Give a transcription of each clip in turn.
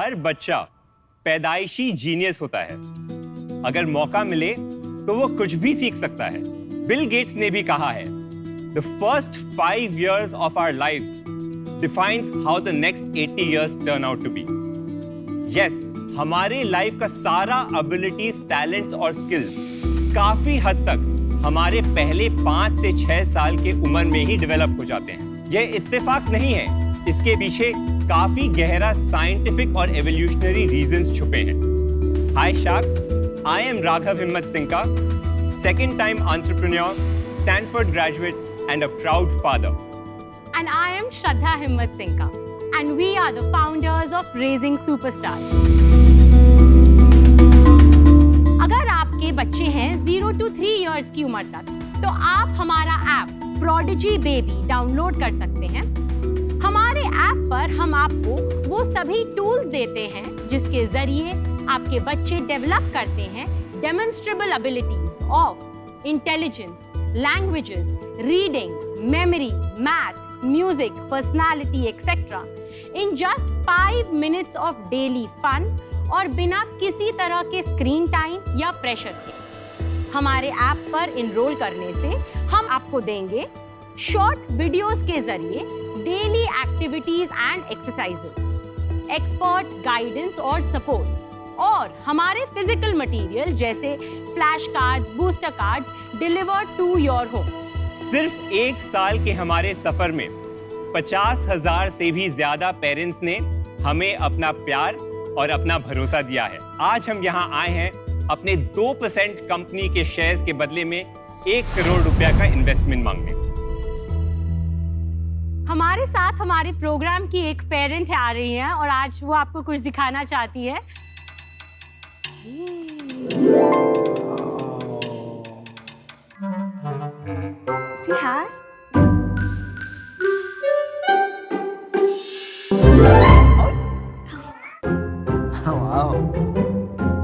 हर बच्चा पैदाइशी जीनियस होता है। अगर मौका मिले तो वो कुछ भी सीख सकता है। बिल गेट्स ने भी कहा है, The first 5 years of our lives defines how the next 80 years turn out to be. Yes, हमारे लाइफ का सारा abilities, talents और skills काफी हद तक हमारे पहले 5 से 6 साल के उम्र में ही डेवलप हो जाते हैं। यह इत्तेफाक नहीं है, इसके पीछे काफी गहरा साइंटिफिक और एवोल्यूशनरी रीजंस छुपे हैं। Hi Shak, I am Raghav Himmat Singka, second time entrepreneur, Stanford graduate and a proud father. And I am Shraddha Himmat Singka, and we are the founders of Raising Superstars. अगर आपके बच्चे हैं 0 to 3 years की उम्र तक, तो आप हमारा ऐप Prodigy Baby डाउनलोड कर सकते हैं। हमारे ऐप पर हम आपको वो सभी टूल्स देते हैं जिसके जरिए आपके बच्चे डेवलप करते हैं demonstrable abilities of intelligence, languages, reading, memory, math, music, personality, etc. in just 5 minutes of daily fun और बिना किसी तरह के स्क्रीन टाइम या प्रेशर के। हमारे ऐप पर इनरोल करने से हम आपको देंगे शॉर्ट वीडियोस के जरिए daily activities and exercises, expert guidance और सपोर्ट, और हमारे फिजिकल मटेरियल जैसे flash cards, booster cards delivered to your home. सिर्फ 1 साल के हमारे सफर में 50,000 से भी ज्यादा पेरेंट्स ने हमें अपना प्यार और अपना भरोसा दिया है। आज हम यहाँ आए हैं अपने 2% कंपनी के शेयर्स के बदले में 1 करोड़ रुपया का इन्वेस्टमेंट मांगने। हमारे साथ हमारे प्रोग्राम की एक पेरेंट आ रही हैं और आज वो आपको कुछ दिखाना चाहती है। Say hi. Wow.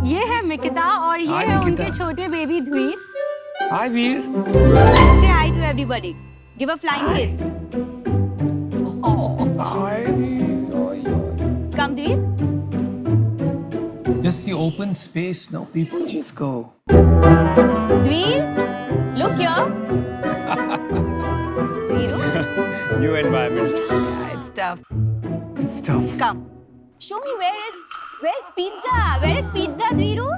ये है मिकिता और ये Hi, है मिकिता. उनके छोटे baby धुईर। Hi, Veer. Say hi to everybody. Give a flying kiss. Hi, Veer. Come, Dweer. Just the open space now. People just go. Dweer, look here. Dweeru, New environment. it's tough. It's tough. Come. Show me where's pizza? Where is pizza, Dweeru?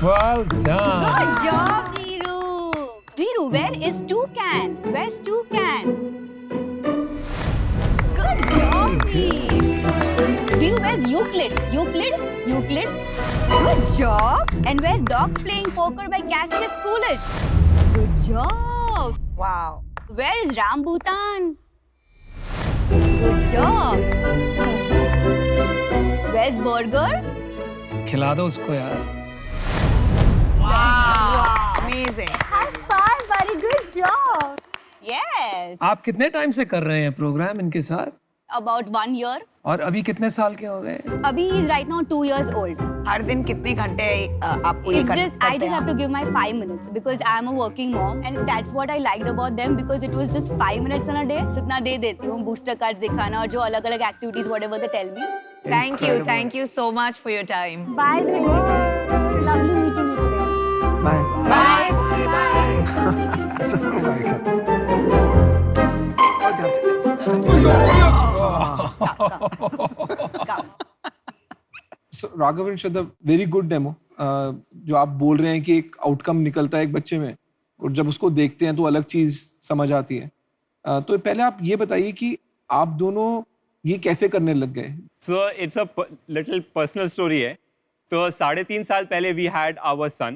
Well done. Good job, Dweeru. Dweeru, where is toucan? Where's toucan? Good job, Dweer. Dweeru, where's Euclid? Euclid? Good job. And where's dogs playing poker by Cassius Coolidge? Good job. Wow. Where is Rambutan? Good job. Where's Burger? खिला दो उसको यार. Wow. Amazing. High five, buddy. Good job. Yes. आप कितने time से कर रहे हैं प्रोग्राम इनके साथ? About 1 year. और अभी कितने साल के हो गए? Abhi is right now 2 years old. हर दिन कितने घंटे आपको ये It's करते just I just have to give my 5 minutes because I am a working mom and that's what I liked about them because it was just 5 minutes in a day. So इतना दे देती हूँ booster cards दिखाना और जो अलग-अलग activities whatever they tell me. Thank you so much for your time. Bye, Dhruv. It's lovely meeting you today. Bye. Bye. सबको bye कर. So, Raghav and Shraddha, very good demo. जो आप बोल रहे हैं कि एक आउटकम निकलता है एक बच्चे में और जब उसको देखते हैं तो अलग चीज समझ आती है. तो पहले आप ये बताइए कि आप दोनों ये कैसे करने लग गए? So it's a little personal story है। तो 3.5 साल पहले we had our son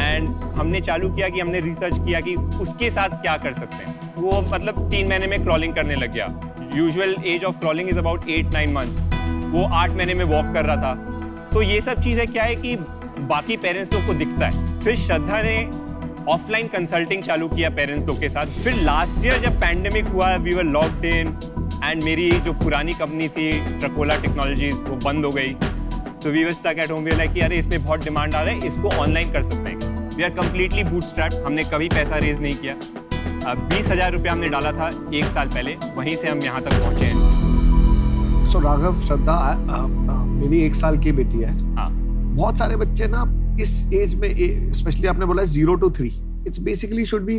and हमने चालू किया कि हमने रिसर्च किया कि उसके साथ क्या कर सकते हैं। वो मतलब 3 महीने में क्रॉलिंग करने लग गया। Usual age of crawling is about 8-9 months. वो 8 महीने में वॉक कर रहा था। तो ये सब चीज़ें क्या है कि बाकी पेरेंट्स लोग को दिखता है। फिर श्रद्धा ने ऑफलाइन कंसल्टिंग चालू किया पेरेंट्स लोग के साथ। फिर लास्ट ईयर जब पैंडेमिक हुआ we were locked in and मेरी जो पुरानी कंपनी थी ट्रकोला टेक्नोलॉजीज वो बंद हो गई। So we were stuck at home. We were like कि अरे इसमें बहुत डिमांड आ रहा है, इसको ऑनलाइन कर सकते हैं। वी आर कम्प्लीटली बूटस्ट्रैप्ड, हमने कभी पैसा रेज नहीं किया। 20,000 रुपया हमने डाला था 1 साल पहले, वहीं से हम यहाँ तक पहुँचे हैं। सो राघव, श्रद्धा, मेरी 1 साल की बेटी है। हाँ बहुत सारे बच्चे ना इस एज में, स्पेशली आपने बोला 0 to 3, it's basically should be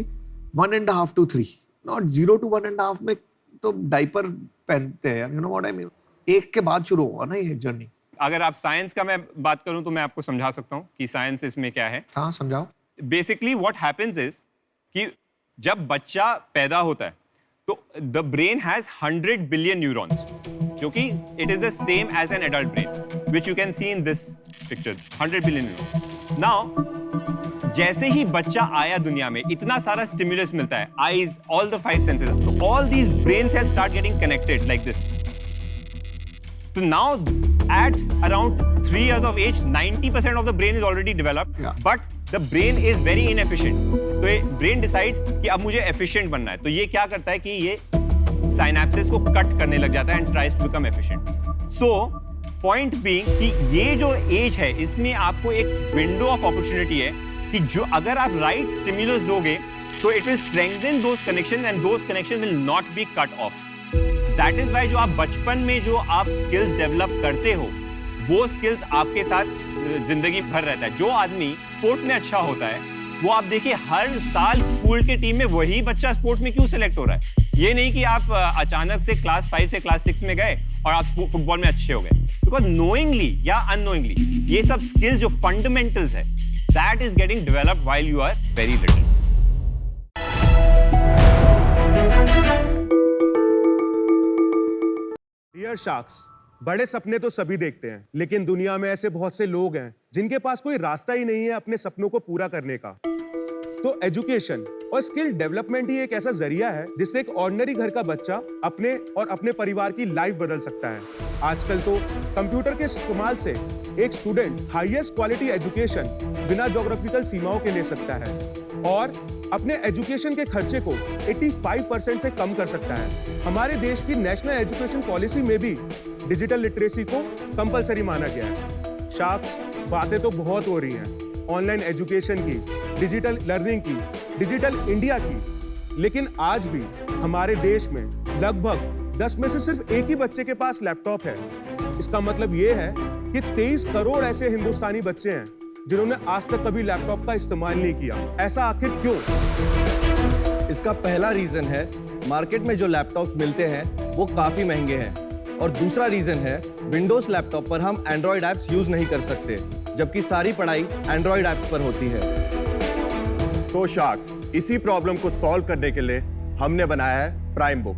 1.5 to 3, not 0 to 1.5 में तो डाइपर पहनते हैं, you know what I mean. 1 के बाद शुरू हुआ ना ये जर्नी। अगर आप साइंस का मैं बात करूं तो मैं आपको समझा सकता हूं कि साइंस इसमें क्या है। हाँ समझाओ। बेसिकली व्हाट हैपेंस इज कि जब बच्चा पैदा होता है तो the brain has 100 billion neurons, जो कि it is the same as an adult brain, which you can see in this picture, 100 billion neurons. Now जैसे ही बच्चा आया दुनिया में, इतना सारा स्टिमुलस मिलता है, आईज, ऑल द 5 सेंसेस, तो all these brain cells start getting connected like this. So now, at around 3 years of age, 90% of the brain is already developed, Yeah. but the brain is very inefficient. तो ये brain decides कि अब मुझे efficient बनना है, तो ये क्या करता है कि ये synapses को cut करने लग जाता है and tries to become efficient. So, point being कि ये जो age है, इसमें आपको एक window of opportunity है कि जो अगर आप right stimulus दोगे, तो it will strengthen those connections and those connections will not be cut off. That is why जो आप बचपन में जो आप स्किल्स डेवलप करते हो, वो स्किल्स आपके साथ जिंदगी भर रहता है। जो आदमी स्पोर्ट्स में अच्छा होता है, वो आप देखिए हर साल स्कूल के टीम में वही बच्चा स्पोर्ट्स में क्यों सेलेक्ट हो रहा है। ये नहीं कि आप अचानक से क्लास 5 से क्लास 6 में गए और आप फुटबॉल में अच्छे हो गए, बिकॉज नोइंगली या अननोइंगली ये सब स्किल्स जो फंडामेंटल्स है, that is getting developed while you are very little. Dear sharks, बड़े सपने तो सभी देखते हैं, लेकिन दुनिया में ऐसे बहुत से लोग हैं जिनके पास कोई रास्ता ही नहीं है अपने सपनों को पूरा करने का। तो एजुकेशन और स्किल डेवलपमेंट ही एक ऐसा जरिया है जिससे एक ऑर्डिनरी घर का बच्चा अपने और अपने परिवार की लाइफ बदल सकता है। आजकल तो कंप्यूटर के इस्तेमाल से एक स्टूडेंट हाईएस्ट क्वालिटी एजुकेशन बिना ज्योग्राफिकल सीमाओं के ले सकता है और अपने एजुकेशन के खर्चे को 85% से कम कर सकता है। हमारे देश की नेशनल एजुकेशन पॉलिसी में भी डिजिटल लिटरेसी को कंपलसरी माना गया है। शार्क्स, बातें तो बहुत हो रही हैं, ऑनलाइन एजुकेशन की, डिजिटल लर्निंग की, डिजिटल इंडिया की, लेकिन आज भी हमारे देश में लगभग 10 में से सिर्फ एक ही बच्चे के पास लैपटॉप है। इसका मतलब ये है कि 23 करोड़ ऐसे हिंदुस्तानी बच्चे हैं जिन्होंने आज तक कभी लैपटॉप का इस्तेमाल नहीं किया। ऐसा आखिर क्यों? इसका पहला रीजन है मार्केट में जो लैपटॉप्स मिलते हैं वो काफी महंगे हैं, और दूसरा रीजन है विंडोज लैपटॉप पर हम एंड्रॉइड ऐप्स यूज नहीं कर सकते, जबकि सारी पढ़ाई एंड्रॉइड ऐप्स पर होती है। तो शार्क्स, इसी प्रॉब्लम को सॉल्व करने के लिए हमने बनाया है प्राइम बुक,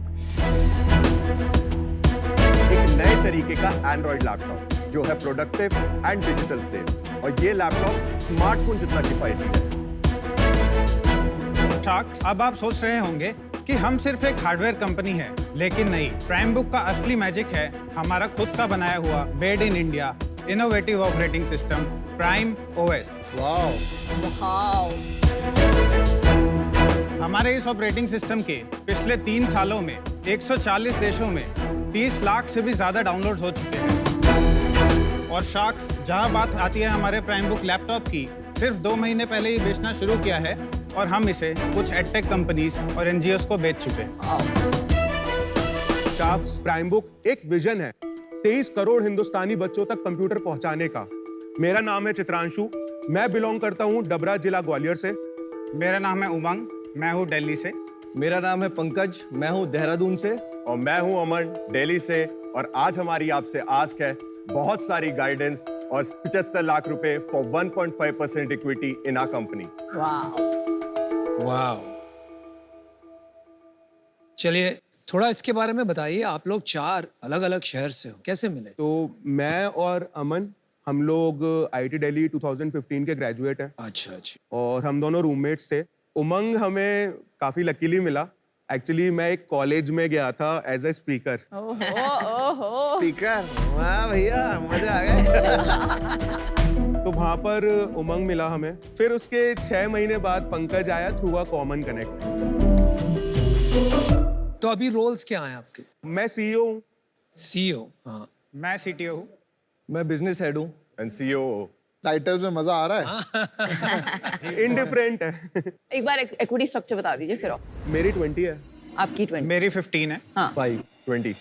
एक नए तरीके का एंड्रॉइड लैपटॉप जो है प्रोडक्टिव एंड डिजिटल सेफ, और ये लैपटॉप स्मार्टफोन जितना किफायती है। शार्क्स, अब आप सोच रहे होंगे कि हम सिर्फ एक हार्डवेयर कंपनी है, लेकिन नहीं। प्राइम बुक का असली मैजिक है हमारा खुद का बनाया हुआ made in India innovative operating system prime OS. Wow. हमारे इस ऑपरेटिंग सिस्टम के पिछले 3 सालों में 140 देशों में 30 लाख से भी ज्यादा डाउनलोड हो चुके हैं। और शार्क्स, जहां बात आती है हमारे प्राइम बुक लैपटॉप की, सिर्फ 2 महीने पहले ही बेचना शुरू किया है और हम इसे कुछ एडटेक कंपनीज और एनजीओस को बेच चुके हैं। शार्क्स, प्राइम बुक एक विजन है 23 करोड़ हिंदुस्तानी बच्चों तक कंप्यूटर पहुंचाने का। मेरा नाम है चित्रांशु, मैं बिलोंग करता हूं डबरा जिला ग्वालियर से। मेरा नाम है उमंग, मैं हूँ दिल्ली से। मेरा नाम है पंकज, मैं हूँ देहरादून से। और मैं हूं अमन, दिल्ली से। और आज हमारी आपसे आस्क है बहुत सारी गाइडेंस और 75 लाख रुपए for 1.5% equity in our company. वाह। चलिए थोड़ा इसके बारे में बताइए। आप लोग 4 अलग-अलग शहर से हो, कैसे मिले? तो मैं और अमन, हम लोग आईटी दिल्ली 2015 के ग्रेजुएट हैं। अच्छा। और हम दोनों रूममेट्स थे। उमंग हमें काफी लकीली मिला। एक्चुअली मैं एक कॉलेज में गया था एज ए स्पीकर। स्पीकर, वाह भैया, मजा आ गया। तो वहां पर उमंग मिला हमें। फिर उसके 6 महीने बाद पंकज आया थ्रू अ कॉमन कनेक्ट। तो अभी रोल्स क्या हैं आपके? मैं सीईओ हूँ। सीईओ? हाँ। मैं सीटीओ हूँ। मैं बिजनेस हेड हूँ। And CEO. टाइटल्स में मजा आ रहा है। इनडिफरेंट है। एक बार इक्विटी स्ट्रक्चर बता दीजिए फिर। मेरी 20 है। आपकी 20? मेरी 15 है। हाँ। 5 20।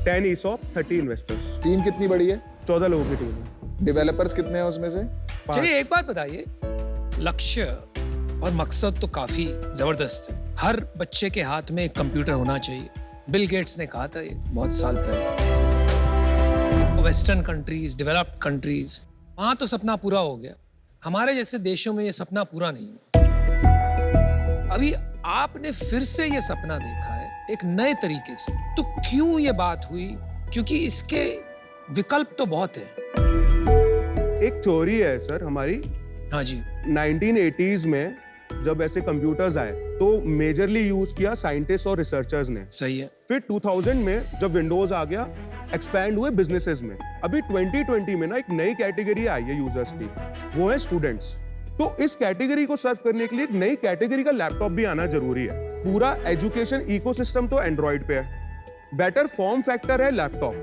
10 ESOP, 30 इन्वेस्टर्स। टीम कितनी बड़ी है? 14 लोगों की टीम है। डेवलपर्स कितने हैं उसमें से? चलिए एक बात बताइए, लक्ष्य और मकसद तो काफी जबरदस्त है। हर बच्चे के हाथ में एक कंप्यूटर होना चाहिए। बिल गेट्स ने कहा था ये बहुत साल पहले। वेस्टर्न कंट्रीज, डेवलप्ड कंट्रीज, वहां तो सपना पूरा हो गया। हमारे जैसे देशों में ये सपना पूरा नहीं हुआ। अभी आपने फिर से ये सपना देखा है एक नए तरीके से, तो क्यों ये बात हुई? क्योंकि इसके विकल्प तो बहुत है। एक थ्योरी है सर हमारी। हाँ जी। 1980s में जब ऐसे कंप्यूटर्स आए तो मेजरली यूज किया साइंटिस्ट और रिसर्चर्स ने। सही है। फिर 2000 में जब विंडोज आ गया, एक्सपैंड हुए बिजनेसेस में। अभी 2020 में ना एक नई कैटेगरी आई है यूजर्स की, वो है स्टूडेंट्स। तो इस कैटेगरी को सर्व करने के लिए एक नई कैटेगरी का लैपटॉप भी आना जरूरी है। पूरा एजुकेशन इकोसिस्टम तो एंड्रॉइड पे है, बेटर फॉर्म फैक्टर है लैपटॉप।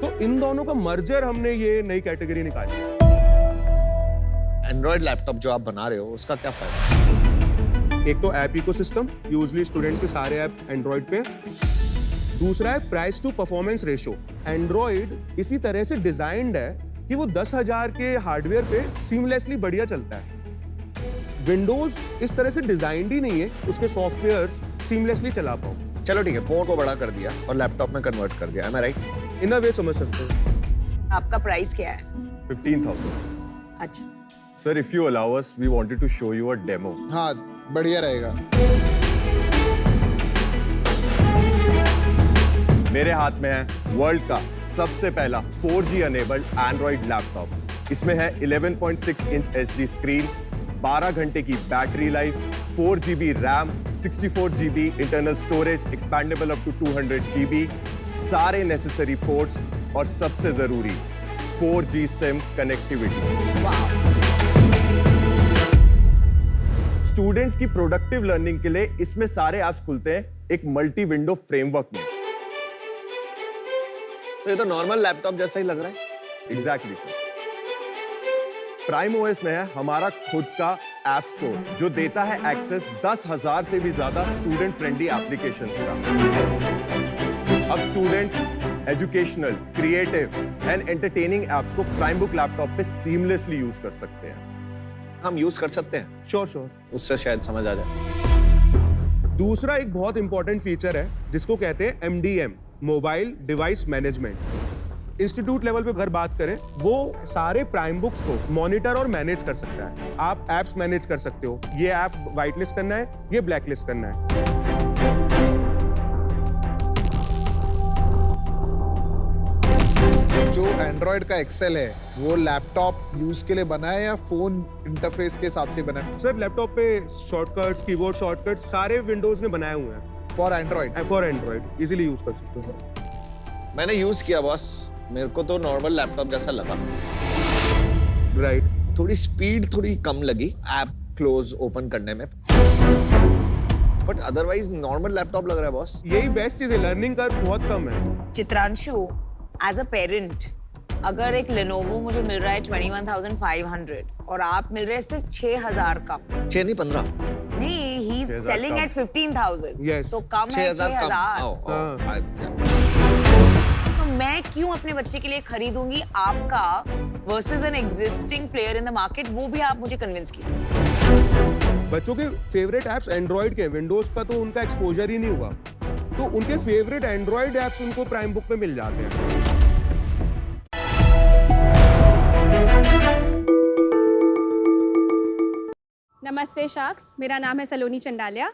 तो इन दोनों का मर्जर हमने ये नई कैटेगरी निकाली है। एंड्रॉइड लैपटॉप जो आप बना रहे हो उसका क्या फायदा? एक तो ऐप इकोसिस्टम, यूजुअली स्टूडेंट्स के सारे ऐप एंड्रॉइड पे। दूसरा है price to performance ratio. Android इसी तरह से डिजाइंड है कि वो 10,000 के हार्डवेयर पे सीमलेसली बढ़िया चलता है। विंडोज इस तरह से डिजाइंड ही नहीं है उसके सॉफ्टवेयर्स सीमलेसली चला पाओ। चलो ठीक है, फोन को बड़ा कर दिया और लैपटॉप में कन्वर्ट कर दिया, am I right? इन अ वे समझ सकते हो। आपका प्राइस क्या है? 15,000। अच्छा Sir, if you allow us, we wanted to show you a demo. हाँ, बढ़िया रहेगा। मेरे हाथ में है वर्ल्ड का सबसे पहला 4G अनेबल्ड एंड्रॉइड लैपटॉप। इसमें है 11.6 इंच HD स्क्रीन, 12 घंटे की battery life, 4 GB RAM, 64 GB internal storage, expandable up to 200 GB, सारे नेसेसरी पोर्ट्स और सबसे जरूरी 4G सिम कनेक्टिविटी। स्टूडेंट्स की प्रोडक्टिव लर्निंग के लिए इसमें सारे ऐप्स खुलते हैं एक मल्टी विंडो फ्रेमवर्क में। तो ये तो नॉर्मल लैपटॉप जैसा ही लग रहा है। Exactly sir. प्राइम ओएस में है हमारा खुद का ऐप स्टोर जो देता है एक्सेस 10,000 से भी ज्यादा स्टूडेंट फ्रेंडली एप्लीकेशंस का। अब students educational, creative and entertaining apps को प्राइम बुक लैपटॉप पे सीमलेसली यूज कर सकते हैं। हम यूज कर सकते हैं? श्योर। उससे शायद समझ आ जाए। दूसरा एक बहुत इंपॉर्टेंट फीचर है जिसको कहते हैं MDM, mobile device management. Institute level पे अगर बात करें, वो सारे प्राइम बुक्स को मॉनिटर और मैनेज कर सकता है। आप एप्स मैनेज कर सकते हो, ये ऐप व्हाइट लिस्ट करना है, ये ब्लैक लिस्ट करना है। जो एंड्रॉइड का एक्सेल है वो लैपटॉप यूज के लिए बना है या फोन इंटरफेस के हिसाब से बना है? सर लैपटॉप पे शॉर्टकट्स, कीबोर्ड शॉर्टकट्स सारे विंडोज ने बनाए हुए हैं for Android. For Android easily use कर सकते हो। मैंने यूज किया बॉस, मेरे को तो नॉर्मल लैपटॉप जैसा लगा। राइट। थोड़ी स्पीड थोड़ी कम लगी ऐप क्लोज ओपन करने में, बट अदरवाइज नॉर्मल लैपटॉप लग रहा है बॉस। यही बेस्ट चीज है, लर्निंग कर्व बहुत कम है। चित्रांशु, एज अ पेरेंट, अगर एक लेनोवो मुझे मिल रहा है 21,500 और आप मिल रहे हैं सिर्फ 6,000 का। 6 नहीं 15। नहीं, he is selling at 15,000। Yes. तो कम है 6,000। तो मैं क्यों अपने बच्चे के लिए खरीदूंगी आपका versus an existing player in the market? वो भी आप मुझे कन्विंस कीजिए। बच्चों के फेवरेट एप्स एंड्रॉइड के, विंडोज का तो उनका एक्सपोजर ही नहीं हुआ, तो उनके फेवरेट एंड्रॉइड एप्स उनको प्राइम बुक में मिल जाते हैं। नमस्ते शाक्स, मेरा नाम है सलोनी चंडालिया।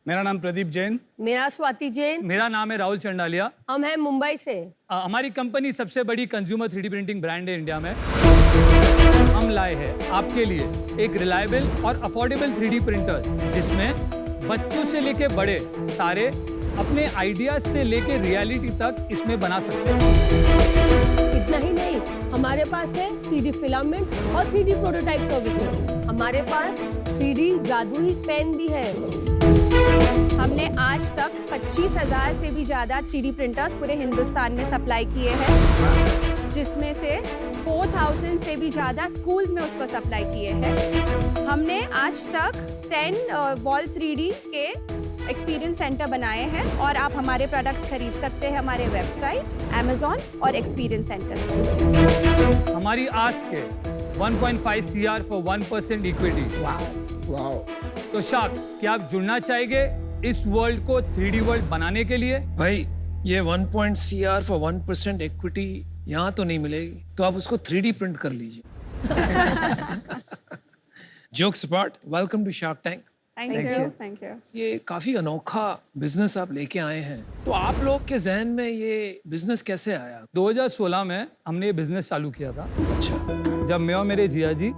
मेरा नाम प्रदीप जैन। मेरा स्वाति जैन। मेरा नाम है राहुल चंडालिया। हम हैं मुंबई से। हमारी कंपनी सबसे बड़ी कंज्यूमर 3D प्रिंटिंग ब्रांड है इंडिया में। हम लाए हैं आपके लिए एक रिलायबल और अफोर्डेबल 3D प्रिंटर्स जिसमें बच्चों से लेके बड़े सारे अपने आइडियाज से लेके रियलिटी तक इसमें बना सकते हैं। इतना ही नहीं, हमारे पास है 3D फिलामेंट और 3D प्रोटोटाइप सर्विसेज। हमारे पास 3D जादुई पेन भी है। हमने आज तक 25,000 से भी ज़्यादा 3D प्रिंटर्स पूरे हिंदुस्तान में सप्लाई किए हैं, जिसमें से 4,000 से भी ज़्यादा स्कूल्स में उसको सप्लाई किए हैं। हमने आज तक 10 वॉल 3D के एक्सपीरियंस सेंटर बनाए हैं और आप हमारे प्रोडक्ट्स खरीद सकते हैं हमारे वेबसाइट, Amazon और एक्सपीरियंस सेंटर से। हमारी आस्क है 1.5 CR for 1% इक्विटी। वाओ। तो शार्क्स, क्या आप जुड़ना चाहेंगे इस वर्ल्ड को 3D वर्ल्ड बनाने के लिए? भाई ये 1 CR for 1% इक्विटी यहाँ तो नहीं मिलेगी, तो आप उसको 3D प्रिंट कर लीजिए। Jokes apart, welcome to Shark Tank. Thank you. ये काफी अनोखा बिजनेस आप लेके आए हैं, तो आप लोग के जहन में ये बिजनेस कैसे आया? 2016 में हमने ये बिजनेस चालू किया था। अच्छा, जब मैं और मेरे जिया जी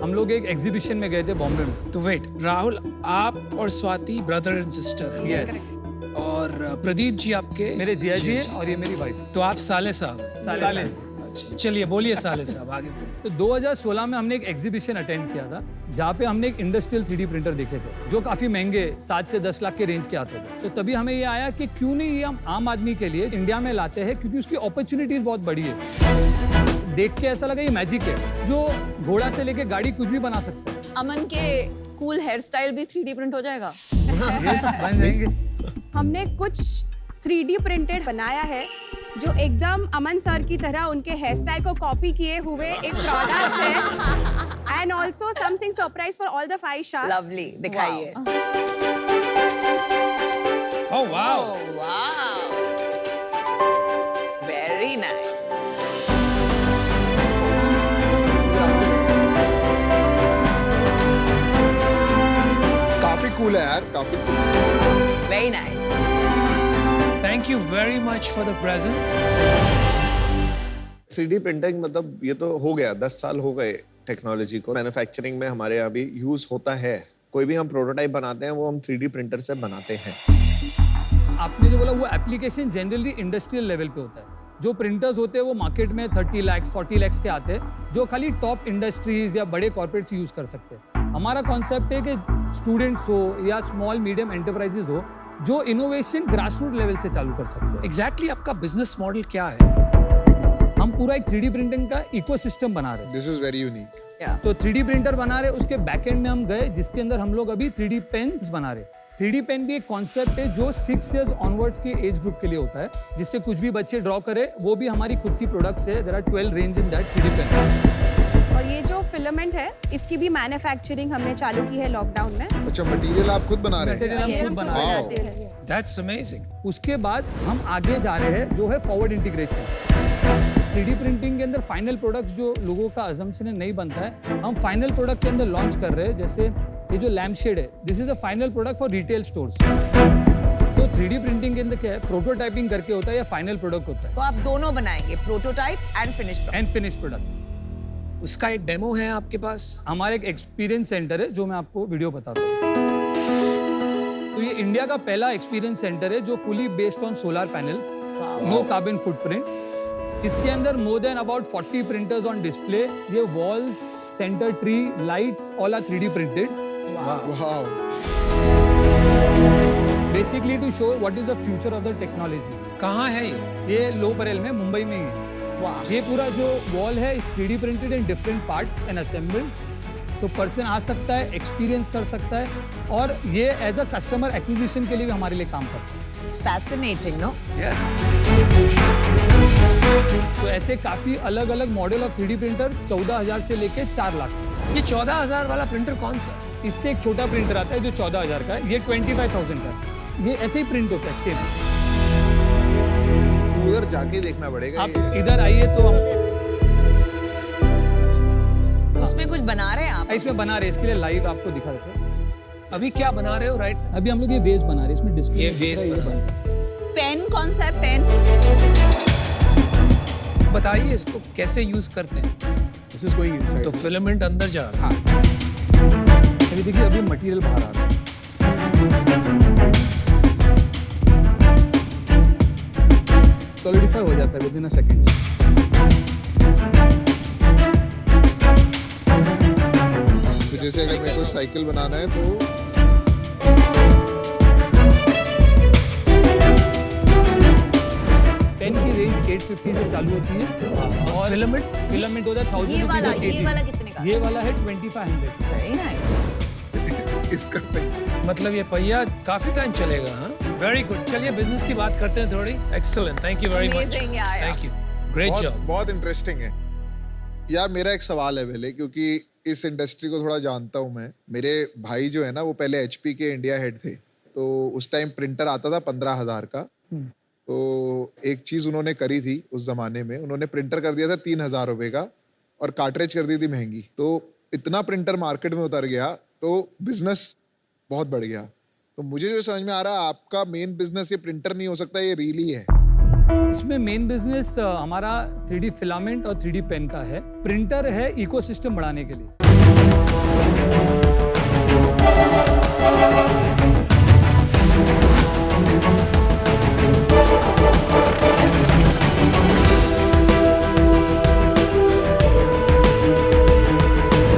हम लोग एक एग्जीबिशन में गए थे बॉम्बे में। तो वेट, राहुल आप और स्वाति ब्रदर एंड सिस्टर हैं? यस। और प्रदीप जी आपके? मेरे जिया जी हैं और ये मेरी वाइफ। तो आप साले साहब हैं? साले। अच्छा, चलिए बोलिए साले साहब, आगे बोलिए। तो 2016 में हमने एक एग्जीबिशन अटेंड किया था जहाँ पे हमने एक इंडस्ट्रियल 3D प्रिंटर देखे थे जो काफी महंगे 7 से 10 लाख के रेंज के आते थे। तो तभी हमें ये आया कि क्यों नहीं ये हम आम आदमी के लिए इंडिया में लाते हैं, क्योंकि उसकी अपॉर्चुनिटीज बहुत बड़ी है। देख के ऐसा लगा ये मैजिक है, जो घोड़ा से लेके गाड़ी कुछ भी बना सकता है। अमन के कूल हेयर स्टाइल भी 3D प्रिंट हो जाएगा? Yes, बन जाएंगे। हमने कुछ 3D प्रिंटेड बनाया है जो एकदम अमन सर की तरह उनके हेयर स्टाइल को कॉपी किए हुए एक प्रोडक्ट है, and also something surprise for all the 5 sharks. Lovely, दिखाइए। Oh wow, wow, very nice. काफी कूल है यार, काफी cool. Very nice. Thank you very much for the presence. 3D printing मतलब ये तो हो गया, 10 साल हो गए टेक्नोलॉजी को। मैन्युफैक्चरिंग में हमारे यहाँ भी यूज होता है। कोई भी हम प्रोटोटाइप बनाते हैं वो हम 3D प्रिंटर से बनाते हैं। आपने जो बोला वो एप्लीकेशन जनरली इंडस्ट्रियल लेवल पे होता है। जो प्रिंटर्स होते हैं वो मार्केट में 30 लाख 40 लाख के आते हैं, जो खाली टॉप इंडस्ट्रीज या बड़े कॉर्पोरेट्स यूज कर सकते हैं। हमारा कॉन्सेप्ट है कि स्टूडेंट्स हो या स्मॉल मीडियम एंटरप्राइजेस हो जो इनोवेशन ग्रासरूट लेवल से चालू कर सकते हैं। एग्जैक्टली आपका बिजनेस मॉडल क्या है? हम पूरा एक 3D प्रिंटिंग का इकोसिस्टम बना रहे हैं। This is very unique. तो 3D प्रिंटर बना रहे, उसके बैकएंड में हम गए जिसके अंदर हम लोग अभी 3D पेन्स बना रहे। 3D पेन भी एक कॉन्सेप्ट है जो 6 इयर्स ऑनवर्ड्स के एज ग्रुप के लिए होता है, जिससे कुछ भी बच्चे ड्रॉ करे। वो भी हमारी खुद की प्रोडक्ट्स है। There are 12 range in that 3D pen. और ये जो फिलामेंट है इसकी भी मैन्युफैक्चरिंग हमने चालू की है लॉकडाउन में। अच्छा, मटेरियल आप खुद बना रहे हैं? मटेरियल हम खुद बना रहे हैं। That's amazing. उसके बाद हम आगे जा रहे हैं जो है फॉरवर्ड इंटीग्रेशन। 3D प्रिंटिंग के अंदर फाइनल प्रोडक्ट्स जो लोगों का अजम्पशन नहीं बनता है, हम फाइनल प्रोडक्ट के अंदर लॉन्च कर रहे हैं। जैसे ये जो लैम्प शेड है, this is a final product for retail stores. तो 3D प्रिंटिंग के अंदर क्या है, प्रोटोटाइपिंग करके होता है या फाइनल प्रोडक्ट होता है। तो आप दोनों बनाएंगे, प्रोटोटाइप एंड फिनिश प्रोडक्ट। उसका एक डेमो है आपके पास? हमारा एक एक्सपीरियंस सेंटर है जो मैं आपको वीडियो बताता हूँ। तो ये इंडिया का पहला एक्सपीरियंस सेंटर है जो fully based on solar panels, no carbon footprint. इसके अंदर more than about 40 printers on display. ये walls, centre tree, lights all are 3D printed. Wow. Basically to show what is the future of the technology. कहाँ है ये लो बरेल में, मुंबई में ही है। ये पूरा जो वॉल है इस 3D printed in different parts and assembled. तो पर्सन आ सकता है, एक्सपीरियंस कर सकता है, और ये एज अ कस्टमर एक्विजिशन के लिए भी हमारे लिए काम करता है। It's fascinating, no? तो ऐसे काफी अलग अलग मॉडल ऑफ 3D प्रिंटर 14,000 से लेके 4 लाख। ये 14,000 वाला प्रिंटर कौन सा? इससे एक छोटा प्रिंटर आता है जो 14,000 का है। ये 25,000 का है। ये ऐसे ही प्रिंट होता है सेम। उधर जाके देखना पड़ेगा। आप इधर आइए तो हम उसमें कुछ बना रहे हैं आप? इसमें बना रहे हैं, इसके लिए लाइव आपको दिखा देते हैं। अभी क्या बना रहे हो? राइट, अभी हम लोग ये वेज बना रहे हैं, इसमें डिस्प्ले। ये वेज बना रहे हैं। पेन कौन सा है? पेन बताइए इसको कैसे यूज करते हैं? This is going inside. तो फिलामेंट अंदर जा रहा है। अभी देखिए, अभी मटेरियल बाहर आ रहा है। सॉलिडिफाई हो जाता है विद इन अ सेकंड। तो जैसे अगर मेरे को साइकिल बनाना है तो पेन की रेंज 850 से चालू होती है और फिलामेंट होता है 1000 ये वाला रुपीज। ये वाला कितने का? ये वाला है 2500। Very nice. इसका पहिया। मतलब ये पहिया काफी टाइम चलेगा, हाँ? Very good. चलिए बिजनेस की बात करते हैं थोड़ी। Excellent, thank you very much. Amazing, yeah. Thank you, great बहुत जॉब। बहुत इंटरेस्टिंग है यार। मेरा एक सवाल है पहले, क्योंकि इस इंडस्ट्री को थोड़ा जानता हूँ मैं। मेरे भाई जो है ना, वो पहले HP के इंडिया हेड थे, तो उस टाइम प्रिंटर आता था 15,000 का। तो एक चीज उन्होंने करी थी उस जमाने में, उन्होंने प्रिंटर कर दिया था 3,000 रुपए का और कार्ट्रिज कर दी थी महंगी। तो इतना प्रिंटर मार्केट में उतर गया तो बिजनेस बहुत बढ़ गया। तो मुझे जो समझ में आ रहा है, आपका मेन बिजनेस ये प्रिंटर नहीं हो सकता, ये रील ही है। इसमें मेन बिजनेस हमारा 3D फिलामेंट और 3D पेन का है। प्रिंटर है इकोसिस्टम बढ़ाने के लिए।